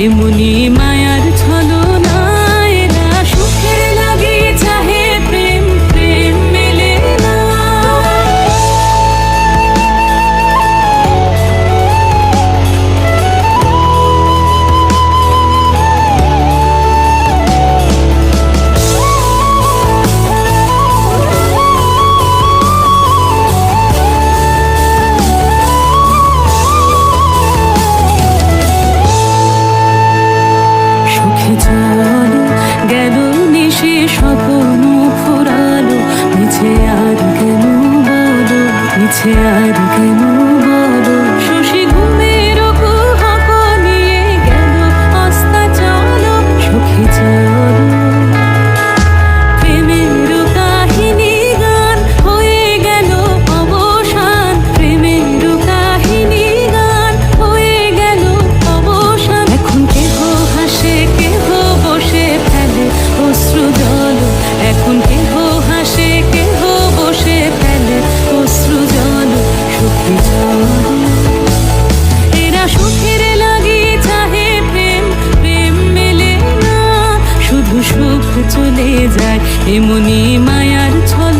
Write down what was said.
এমনি মায়ার ছলনা এরা সুখের লাগি চাহে প্রেম প্রেম মেলে না। গেল নিশে স্বপ্ন ফুরালো, মিছে আর কেন বলো, মিছে আর কেন বলো। শশী ঘুমের কুহক নিয়ে গেল আস্তা চলো, সখী চলো। প্রেমের কাহিনী গান হয়ে গেল অবসান, প্রেমের কাহিনী গান হয়ে গেল অবসান। এখন কেহ হাসে কেহ বসে ফেলে অশ্রু জল, এখন কেহ হাসে কেহ বসে ফেলে অশ্রু জল। সখী চলো, এরা সুখের লাগি চাহে প্রেম প্রেম মেলে না, শুধু সুখ চলে যায় এমনি মায়ার ছল।